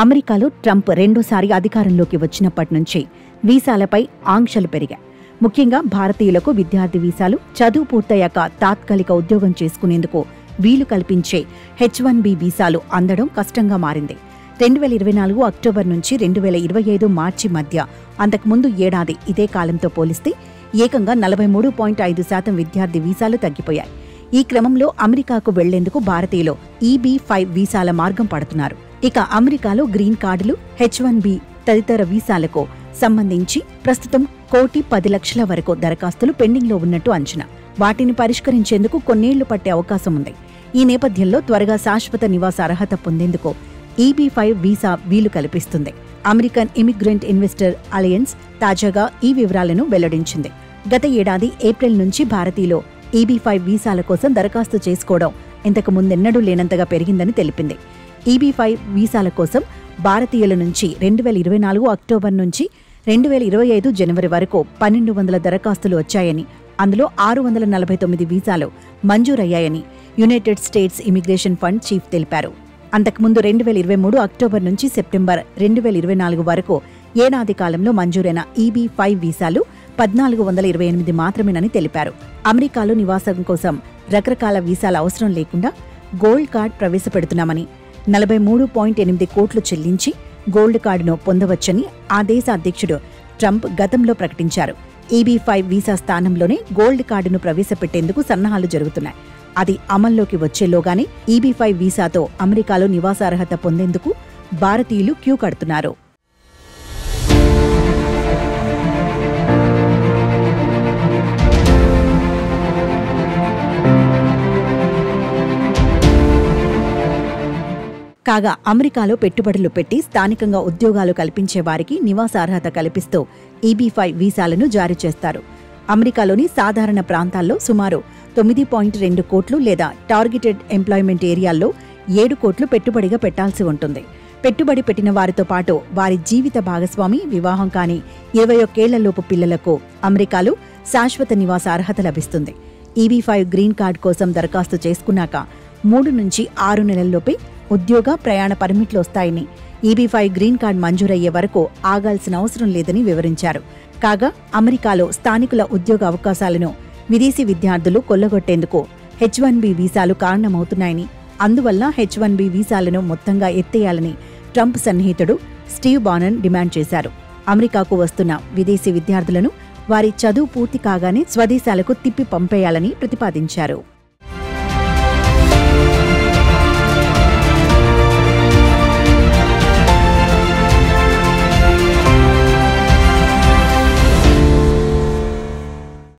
అమెరికాలో ట్రంప్ రెండోసారి అధికారంలోకి వచ్చినప్పటి నుంచి వీసాలపై ఆంక్షలు పెరిగాయి. ముఖ్యంగా భారతీయులకు విద్యార్థి వీసాలు, చదువు పూర్తయ్యాక తాత్కాలిక ఉద్యోగం చేసుకునేందుకు వీలు కల్పించే H-1B వీసాలు అందడం కష్టంగా మారింది. 2024 అక్టోబర్ నుంచి 2025 మార్చి మధ్య అంతకుముందు ఏడాది ఇదే కాలంతో పోలిస్తే ఏకంగా 43.5% విద్యార్థి వీసాలు తగ్గిపోయాయి. ఈ క్రమంలో అమెరికాకు వెళ్లేందుకు భారతీయులు EB-5 వీసాల మార్గం పడుతున్నారు. ఇక అమెరికాలో గ్రీన్ కార్డులు, H-1B తదితర వీసాలకు సంబంధించి ప్రస్తుతం 1,10,00,000 వరకు దరఖాస్తులు పెండింగ్లో ఉన్నట్టు అంచనా. వాటిని పరిష్కరించేందుకు కొన్నేళ్లు పట్టే అవకాశం ఉంది. ఈ నేపథ్యంలో త్వరగా శాశ్వత నివాస అర్హత పొందేందుకు EB-5 వీసా వీలు కల్పిస్తుంది. అమెరికన్ ఇమిగ్రెంట్ ఇన్వెస్టర్ అలయన్స్ తాజాగా ఈ వివరాలను వెల్లడించింది. గత ఏడాది ఏప్రిల్ నుంచి భారతీయులు EB-5 వీసాల కోసం దరఖాస్తు చేసుకోవడం ఇంతకు ముందెన్నడూ లేనంతగా పెరిగిందని తెలిపింది. EB-5 వీసాల కోసం భారతీయుల నుంచి 2024 అక్టోబర్ నుంచి 2025 జనవరి వరకు 1,200 దరఖాస్తులు వచ్చాయని, అందులో 649 వీసాలు మంజూరయ్యాయని United States immigration fund chief తెలిపారు. అంతకుముందు 2023 అక్టోబర్ నుంచి సెప్టెంబర్ 2024 వరకు ఏడాది కాలంలో మంజూరైన EB-5 వీసాలు 1,428 మాత్రమేనని తెలిపారు. అమెరికాలో నివాసం కోసం రకరకాల వీసాల అవసరం లేకుండా గోల్డ్ కార్డ్ ప్రవేశపెడుతున్నామని, 43.8 కోట్లు చెల్లించి గోల్డ్ కార్డును పొందవచ్చని ఆ దేశ అధ్యక్షుడు ట్రంప్ గతంలో ప్రకటించారు. EB-5 వీసా స్థానంలోనే గోల్డ్ కార్డును ప్రవేశపెట్టేందుకు సన్నాహాలు జరుగుతున్నాయి. అది అమల్లోకి వచ్చేలోగానే EB-5 వీసాతో అమెరికాలో నివాసార్హత పొందేందుకు భారతీయులు క్యూ కడుతున్నారు. కాగా అమెరికాలో పెట్టుబడులు పెట్టి స్థానికంగా ఉద్యోగాలు కల్పించే వారికి నివాసార్హత కల్పిస్తూ EB-5 వీసాలను జారీ చేస్తారు. అమెరికాలోని సాధారణ ప్రాంతాల్లో సుమారు 9.2 కోట్లు లేదా టార్గెటెడ్ ఎంప్లాయ్మెంట్ ఏరియాల్లో 7 కోట్లు పెట్టుబడిగా పెట్టాల్సి ఉంటుంది. పెట్టుబడి పెట్టిన వారితో పాటు వారి జీవిత భాగస్వామి, వివాహం కాని 21 ఏళ్లలోపు పిల్లలకు అమెరికాలో శాశ్వత నివాస అర్హత లభిస్తుంది. EB-5 గ్రీన్ కార్డ్ కోసం దరఖాస్తు చేసుకున్నాక 3 నుంచి 6 నెలల్లోపే ఉద్యోగ, ప్రయాణ పర్మిట్లు వస్తాయని, EB-5 గ్రీన్ కార్డ్ మంజూరయ్యే వరకు ఆగాల్సిన అవసరం లేదని వివరించారు. కాగా అమెరికాలో స్థానికుల ఉద్యోగ అవకాశాలను విదేశీ విద్యార్థులు కొల్లగొట్టేందుకు H-1B వీసాలు కారణమవుతున్నాయని, అందువల్ల H-1B వీసాలను మొత్తంగా ఎత్తేయాలని ట్రంప్ సన్నిహితుడు స్టీవ్ బానన్ డిమాండ్ చేశారు. అమెరికాకు వస్తున్న విదేశీ విద్యార్థులను వారి చదువు పూర్తి కాగానే స్వదేశాలకు తిప్పి పంపేయాలని ప్రతిపాదించారు.